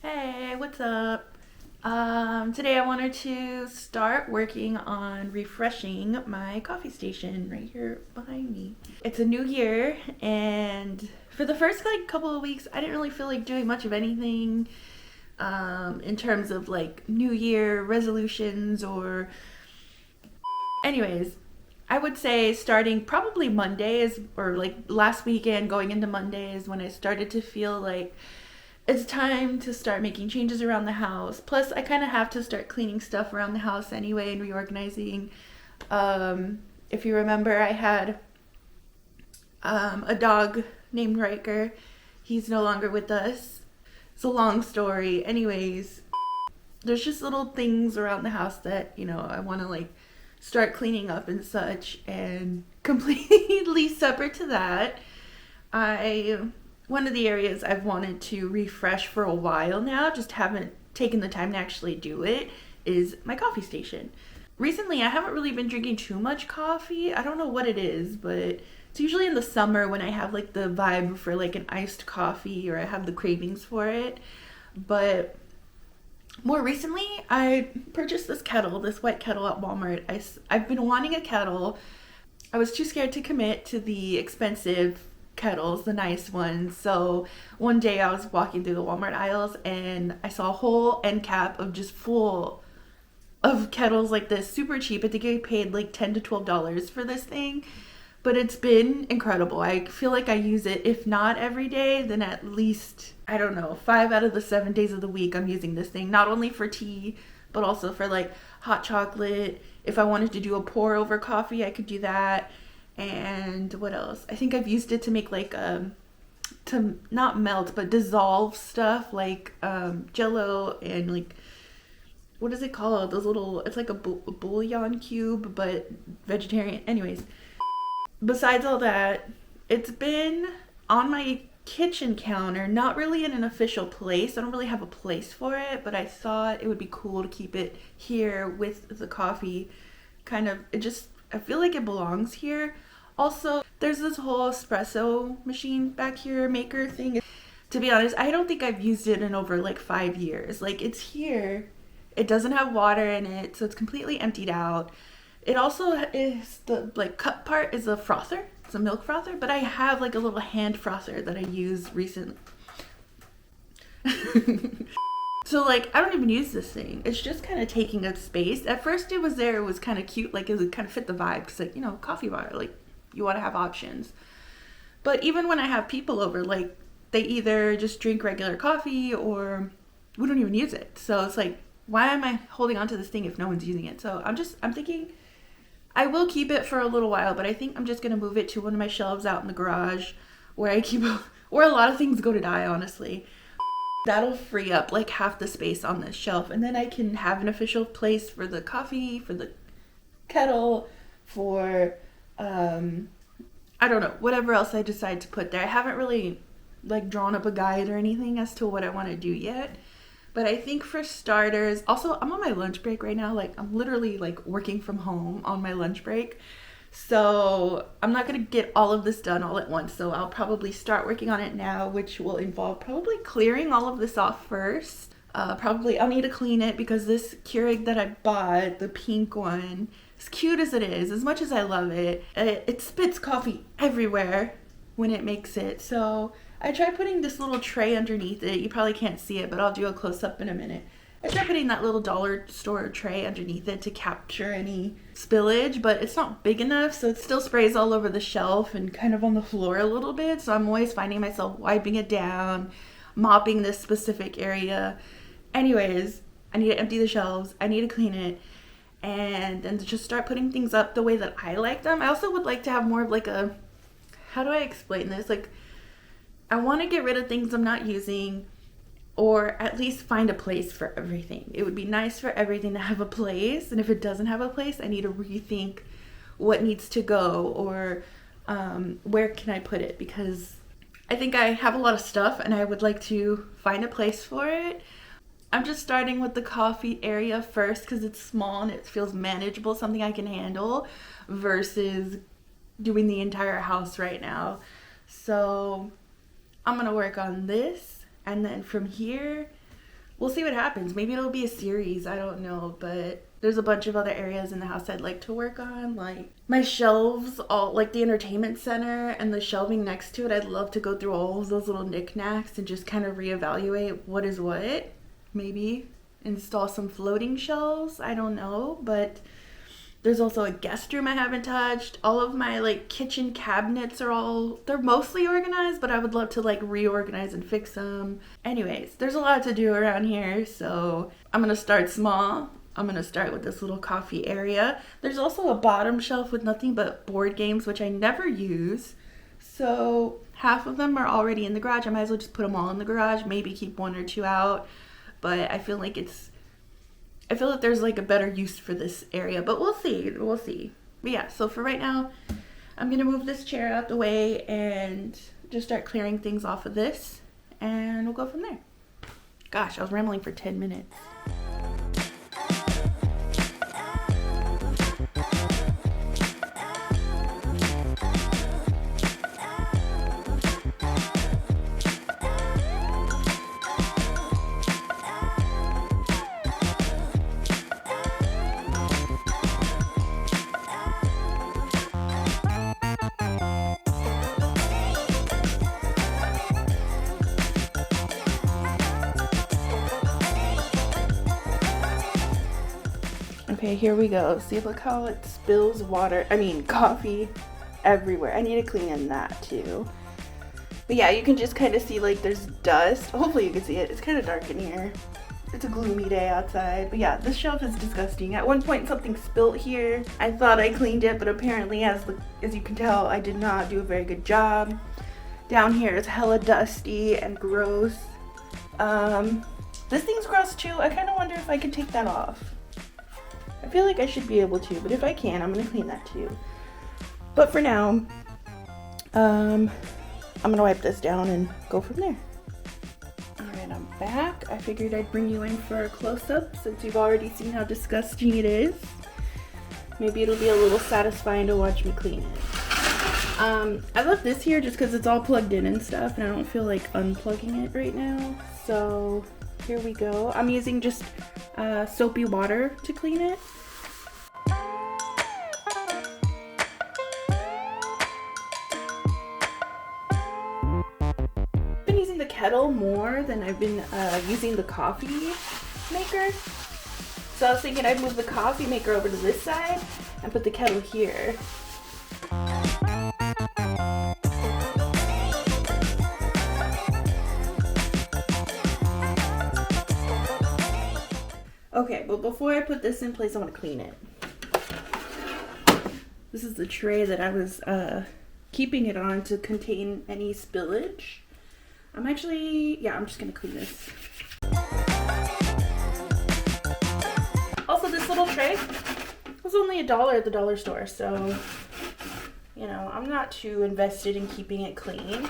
Hey, what's up? Today I wanted to start working on refreshing my coffee station right here behind me. It's a new year, and for the first couple of weeks, I didn't really feel like doing much of anything in terms of like New Year resolutions or, anyways. I would say starting probably Mondays or like last weekend going into Mondays when I started to feel like it's time to start making changes around the house. Plus, I kind of have to start cleaning stuff around the house anyway and reorganizing. If you remember, I had a dog named Riker. He's no longer with us. It's a long story. Anyways, there's just little things around the house that, I want to like start cleaning up and such. And completely separate to that, I one of the areas I've wanted to refresh for a while now, just haven't taken the time to actually do it, is my coffee station. Recently, I haven't really been drinking too much coffee. I don't know what it is, but it's usually in the summer when I have like the vibe for like an iced coffee or I have the cravings for it. But more recently, I purchased this kettle, this white kettle at Walmart. I've been wanting a kettle. I was too scared to commit to the expensive kettles, the nice ones. So one day I was walking through the Walmart aisles and I saw a whole end cap of just full of kettles like this, super cheap. I think I paid like $10 to $12 for this thing, but it's been incredible. I feel like I use it, if not every day, then at least, I don't know, 5 out of the 7 days of the week I'm using this thing, not only for tea, but also for like hot chocolate. If I wanted to do a pour over coffee, I could do that. And what else? I think I've used it to make like to not melt but dissolve stuff like jello and like, what is it called, those little, it's like a bouillon cube but vegetarian. Anyways, besides all that, it's been on my kitchen counter, not really in an official place. I don't really have a place for it, but I thought it would be cool to keep it here with the coffee. Kind of, it just, I feel like it belongs here. Also, there's this whole espresso machine back here, maker thing. To be honest, I don't think I've used it in over like 5 years. Like, it's here. It doesn't have water in it, so it's completely emptied out. It also is, the like cup part is a frother. It's a milk frother, but I have like a little hand frother that I used recently. So like, I don't even use this thing. It's just kind of taking up space. At first it was there, it was kind of cute, like it would kind of fit the vibe, because like, coffee bar, like you want to have options. But even when I have people over, like they either just drink regular coffee or we don't even use it. So it's like, why am I holding on to this thing if no one's using it? So I'm thinking I will keep it for a little while, but I think I'm just going to move it to one of my shelves out in the garage where I keep, where a lot of things go to die, honestly. That'll free up like half the space on this shelf, and then I can have an official place for the coffee, for the kettle, for I don't know, whatever else I decide to put there. I haven't really like drawn up a guide or anything as to what I want to do yet. But I think for starters, also I'm on my lunch break right now. Like I'm literally like working from home on my lunch break. So I'm not going to get all of this done all at once. So I'll probably start working on it now, which will involve probably clearing all of this off first. Probably I'll need to clean it because this Keurig that I bought, the pink one, as cute as it is, as much as I love it, it spits coffee everywhere when it makes it. So I tried putting this little tray underneath it. You probably can't see it, but I'll do a close up in a minute. I tried putting that little dollar store tray underneath it to capture any spillage, but it's not big enough, so it still sprays all over the shelf and kind of on the floor a little bit. So I'm always finding myself wiping it down, mopping this specific area. Anyways, I need to empty the shelves. I need to clean it. And then to just start putting things up the way that I like them. I also would like to have more of like a, how do I explain this? Like, I want to get rid of things I'm not using, or at least find a place for everything. It would be nice for everything to have a place, and if it doesn't have a place, I need to rethink what needs to go, or where can I put it, because I think I have a lot of stuff and I would like to find a place for it. I'm just starting with the coffee area first because it's small and it feels manageable, something I can handle, versus doing the entire house right now. So I'm gonna work on this, and then from here we'll see what happens. Maybe it'll be a series, I don't know, but there's a bunch of other areas in the house I'd like to work on, like my shelves, all like the entertainment center and the shelving next to it. I'd love to go through all of those little knickknacks and just kind of reevaluate what is what. Maybe install some floating shelves, I don't know, but there's also a guest room I haven't touched. All of my like kitchen cabinets they're mostly organized, but I would love to like reorganize and fix them. Anyways, there's a lot to do around here, so I'm gonna start small. I'm gonna start with this little coffee area. There's also a bottom shelf with nothing but board games, which I never use. So half of them are already in the garage. I might as well just put them all in the garage, maybe keep one or two out. But I feel like there's like a better use for this area, but we'll see. But yeah, so for right now, I'm gonna move this chair out the way and just start clearing things off of this, and we'll go from there. Gosh, I was rambling for 10 minutes. Okay, here we go. See, look how it spills coffee everywhere. I need to clean that too. But yeah, you can just kind of see like there's dust. Hopefully you can see it. It's kind of dark in here. It's a gloomy day outside. But yeah, this shelf is disgusting. At one point something spilled here. I thought I cleaned it, but apparently as you can tell, I did not do a very good job. Down here it's hella dusty and gross. This thing's gross too. I kind of wonder if I can take that off. I feel like I should be able to, but if I can, I'm gonna clean that too. But for now, I'm gonna wipe this down and go from there. Alright, I'm back. I figured I'd bring you in for a close-up since you've already seen how disgusting it is. Maybe it'll be a little satisfying to watch me clean it. I left this here just because it's all plugged in and stuff, and I don't feel like unplugging it right now. So here we go. I'm using just soapy water to clean it. I've been using the kettle more than I've been using the coffee maker. So I was thinking I'd move the coffee maker over to this side and put the kettle here. Okay, but before I put this in place, I want to clean it. This is the tray that I was keeping it on to contain any spillage. I'm just going to clean this. Also, this little tray was only $1 at the dollar store, so, you know, I'm not too invested in keeping it clean.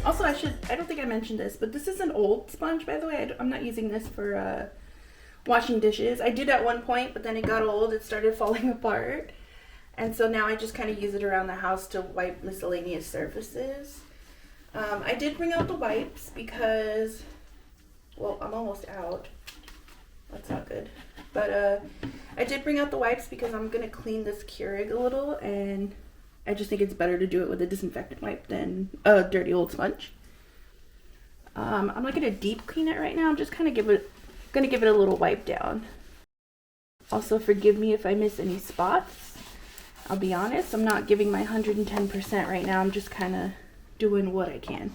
Also, I don't think I mentioned this, but this is an old sponge, by the way. I'm not using this for washing dishes. I did at one point, but then it got old. It started falling apart. And so now I just kind of use it around the house to wipe miscellaneous surfaces. I did bring out the wipes because, well, I'm almost out. That's not good. But I did bring out the wipes because I'm going to clean this Keurig a little, and I just think it's better to do it with a disinfectant wipe than a dirty old sponge. I'm not going to deep clean it right now. I'm just kind of going to give it a little wipe down. Also, forgive me if I miss any spots. I'll be honest, I'm not giving my 110% right now. I'm just kind of doing what I can.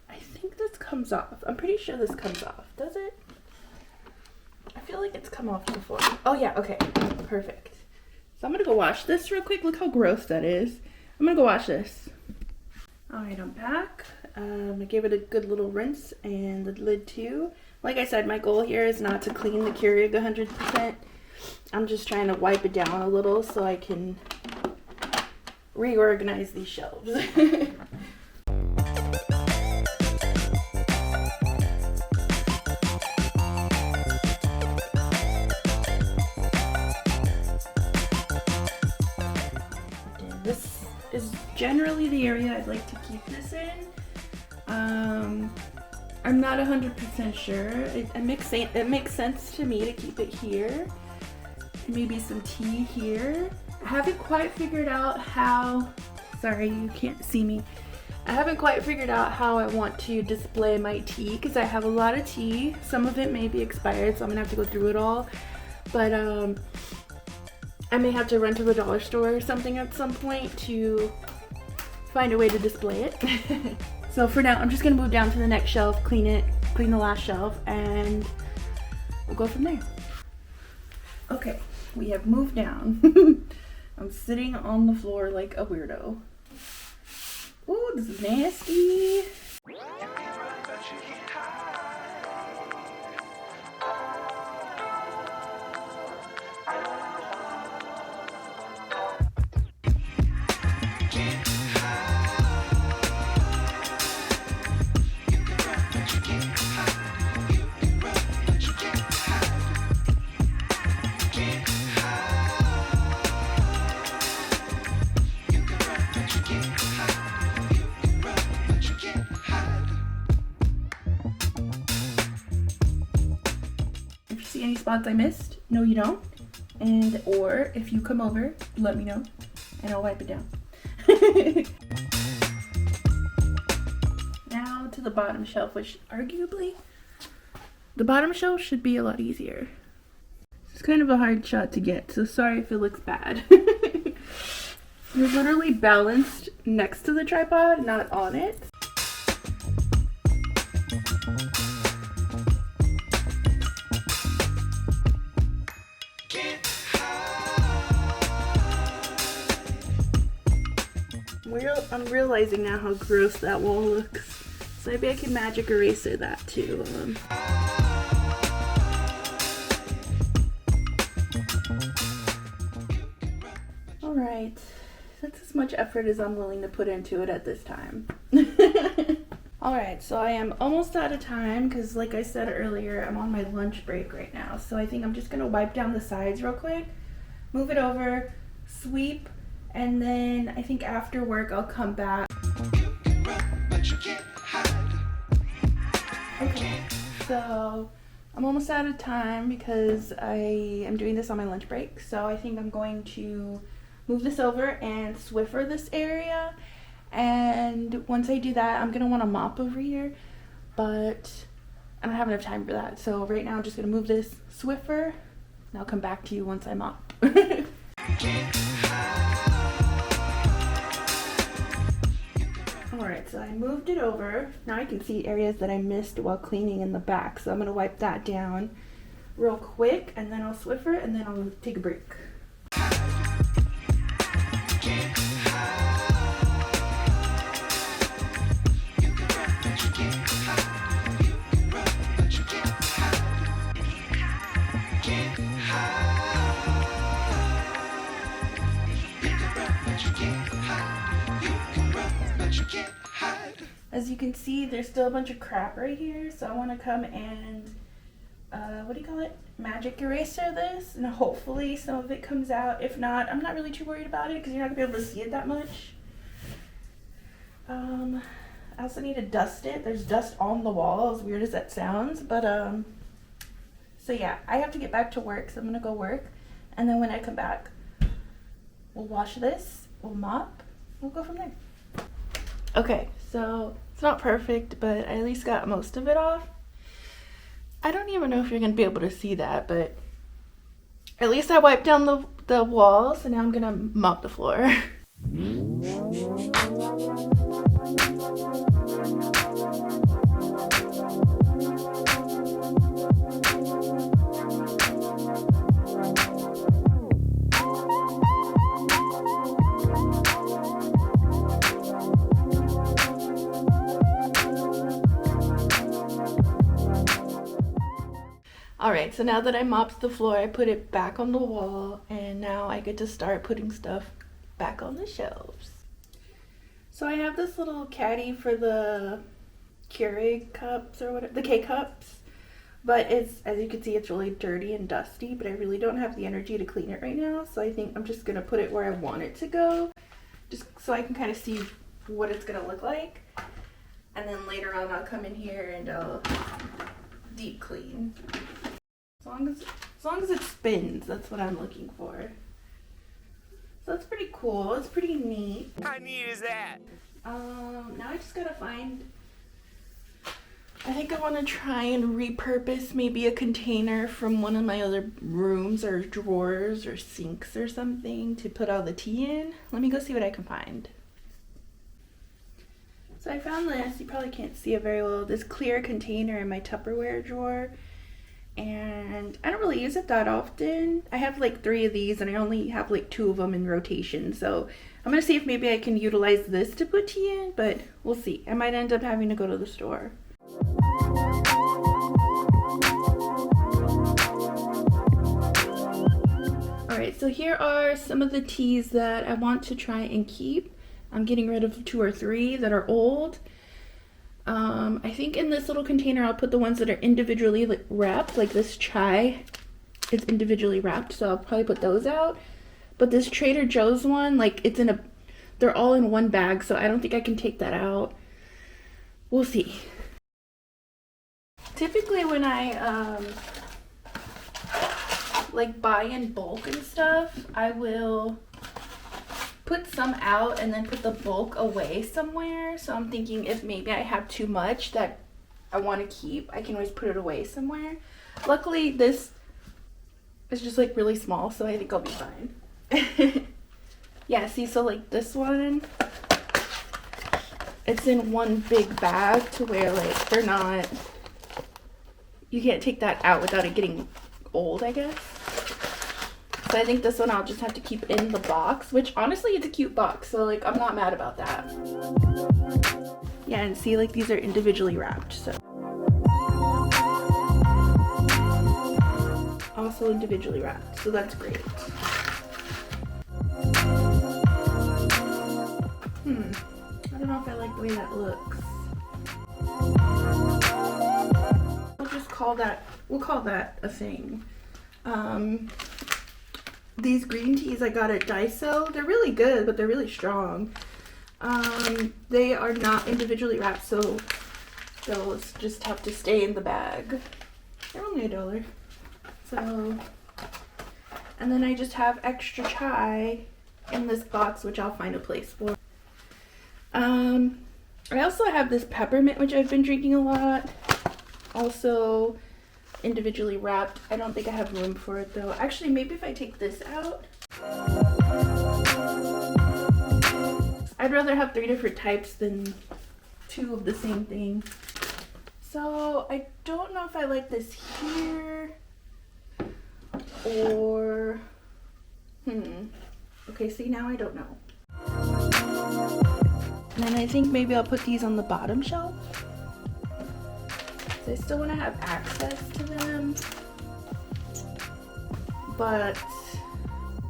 I think this comes off. I'm pretty sure this comes off. Does it? I feel like it's come off before. Oh yeah, okay, perfect. So I'm gonna go wash this real quick. Look how gross that is. I'm gonna go wash this. All right, I'm back. I gave it a good little rinse and the lid too. Like I said, my goal here is not to clean the Keurig 100%. I'm just trying to wipe it down a little so I can reorganize these shelves. generally the area I'd like to keep this in. I'm not 100% sure. It makes sense to me to keep it here. Maybe some tea here. I haven't quite figured out how, sorry you can't see me. I haven't quite figured out how I want to display my tea because I have a lot of tea. Some of it may be expired, so I'm gonna have to go through it all. But I may have to run to the dollar store or something at some point to find a way to display it. So for now, I'm just gonna move down to the next shelf, clean the last shelf, and we'll go from there. Okay, we have moved down. I'm sitting on the floor like a weirdo. Ooh, this is nasty. Any spots I missed, no you don't, and or if you come over, let me know and I'll wipe it down. Now to the bottom shelf, which arguably the bottom shelf should be a lot easier. It's kind of a hard shot to get, so sorry if it looks bad. You're literally balanced next to the tripod, not on it. I'm realizing now how gross that wall looks. So maybe I can magic eraser that too. Alright, that's as much effort as I'm willing to put into it at this time. Alright, so I am almost out of time because like I said earlier, I'm on my lunch break right now. So I think I'm just going to wipe down the sides real quick, move it over, sweep, and then I think after work I'll come back. Okay, so I'm almost out of time because I am doing this on my lunch break. So I think I'm going to move this over and Swiffer this area. And once I do that, I'm going to want to mop over here, but I don't have enough time for that. So right now I'm just going to move this Swiffer and I'll come back to you once I mop. Alright, so I moved it over. Now I can see areas that I missed while cleaning in the back. So I'm going to wipe that down real quick and then I'll Swiffer and then I'll take a break. As you can see, there's still a bunch of crap right here, so I want to come and, magic eraser this, and hopefully some of it comes out. If not, I'm not really too worried about it because you're not going to be able to see it that much. I also need to dust it. There's dust on the wall, as weird as that sounds, but, so yeah, I have to get back to work, so I'm going to go work, and then when I come back, we'll wash this, we'll mop, we'll go from there. Okay, so it's not perfect, but I at least got most of it off. I don't even know if you're going to be able to see that, but at least I wiped down the walls, and now I'm going to mop the floor. Alright, so now that I mopped the floor, I put it back on the wall, and now I get to start putting stuff back on the shelves. So I have this little caddy for the Keurig cups or whatever, the K-cups, but it's, as you can see, it's really dirty and dusty, but I really don't have the energy to clean it right now, so I think I'm just going to put it where I want it to go, just so I can kind of see what it's gonna look like. And then later on I'll come in here and I'll deep clean. As long as it spins, that's what I'm looking for. So that's pretty cool. It's pretty neat. How neat is that? Now I just gotta find, I think I want to try and repurpose maybe a container from one of my other rooms or drawers or sinks or something to put all the tea in. Let me go see what I can find. So I found this, you probably can't see it very well, this clear container in my Tupperware drawer. And I don't really use it that often. I have like 3 of these and I only have like 2 of them in rotation. So I'm gonna see if maybe I can utilize this to put tea in, but we'll see. I might end up having to go to the store. Alright, so here are some of the teas that I want to try and keep. I'm getting rid of 2 or 3 that are old. I think in this little container I'll put the ones that are individually wrapped, like this chai is individually wrapped, so I'll probably put those out. But this Trader Joe's one, like they're all in one bag, so I don't think I can take that out. We'll see. Typically when I like buy in bulk and stuff, I will put some out and then put the bulk away somewhere. So I'm thinking if maybe I have too much that I want to keep, I can always put it away somewhere. Luckily this is just like really small, so I think I'll be fine. Yeah, see, so like this one, it's in one big bag to where like you can't take that out without it getting old, I guess. So I think this one I'll just have to keep in the box, which honestly it's a cute box, so like I'm not mad about that. Yeah, and see, like these are individually wrapped, so. Also individually wrapped, so that's great. I don't know if I like the way that looks. We'll call that a thing. These green teas I got at Daiso, they're really good, but they're really strong. They are not individually wrapped, so they'll just have to stay in the bag. They're only $1. So, and then I just have extra chai in this box, which I'll find a place for. I also have this peppermint, which I've been drinking a lot. Also individually wrapped. I don't think I have room for it though. Actually, maybe if I take this out. I'd rather have 3 different types than 2 of the same thing. So I don't know if I like this here or okay, see, now I don't know. And then I think maybe I'll put these on the bottom shelf. I still want to have access to them, but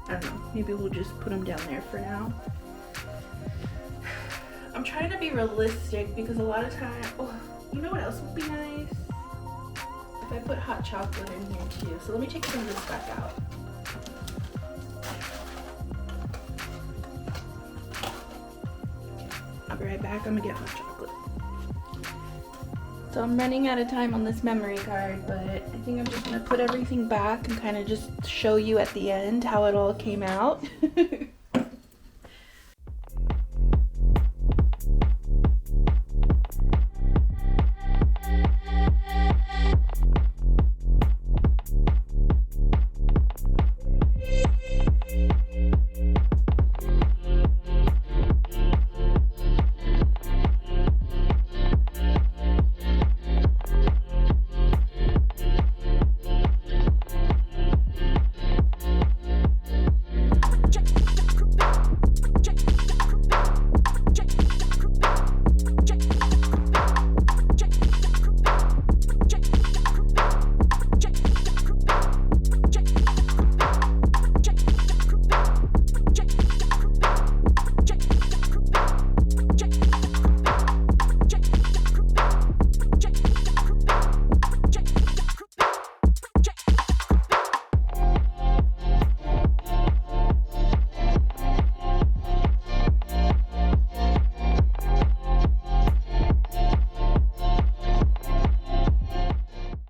I don't know, maybe we'll just put them down there for now. I'm trying to be realistic because a lot of time, you know what else would be nice? If I put hot chocolate in here too. So let me take some of this back out. I'll be right back, I'm gonna get hot chocolate. So I'm running out of time on this memory card, but I think I'm just gonna put everything back and kind of just show you at the end how it all came out.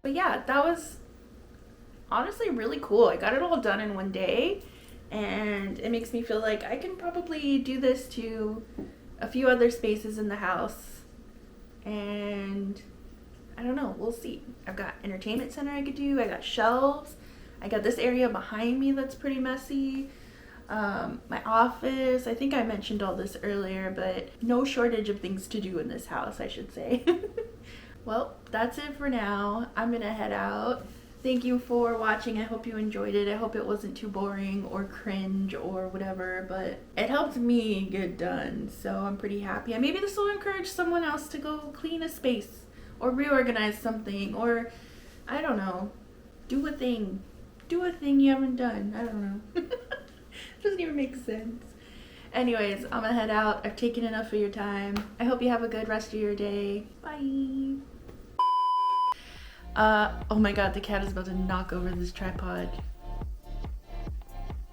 But yeah, that was honestly really cool. I got it all done in one day, and it makes me feel like I can probably do this to a few other spaces in the house. And I don't know, we'll see. I've got entertainment center I could do. I got shelves. I got this area behind me that's pretty messy. My office, I think I mentioned all this earlier, but no shortage of things to do in this house, I should say. Well, that's it for now. I'm gonna head out. Thank you for watching. I hope you enjoyed it. I hope it wasn't too boring or cringe or whatever, but it helped me get done, so I'm pretty happy. And maybe this will encourage someone else to go clean a space or reorganize something, or I don't know, do a thing. Do a thing you haven't done. I don't know. Doesn't even make sense. Anyways, I'm gonna head out. I've taken enough of your time. I hope you have a good rest of your day. Bye. Oh my god, the cat is about to knock over this tripod.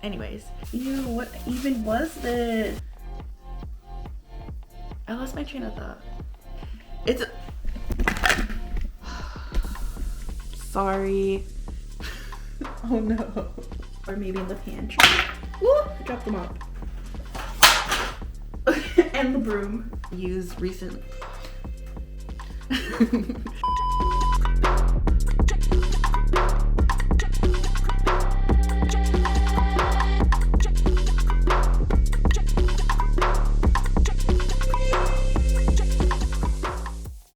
Anyways, ew, what even was this? I lost my train of thought. It's sorry. Oh no. Or maybe in the pantry. Woo! I dropped them off. And the broom. Used recently.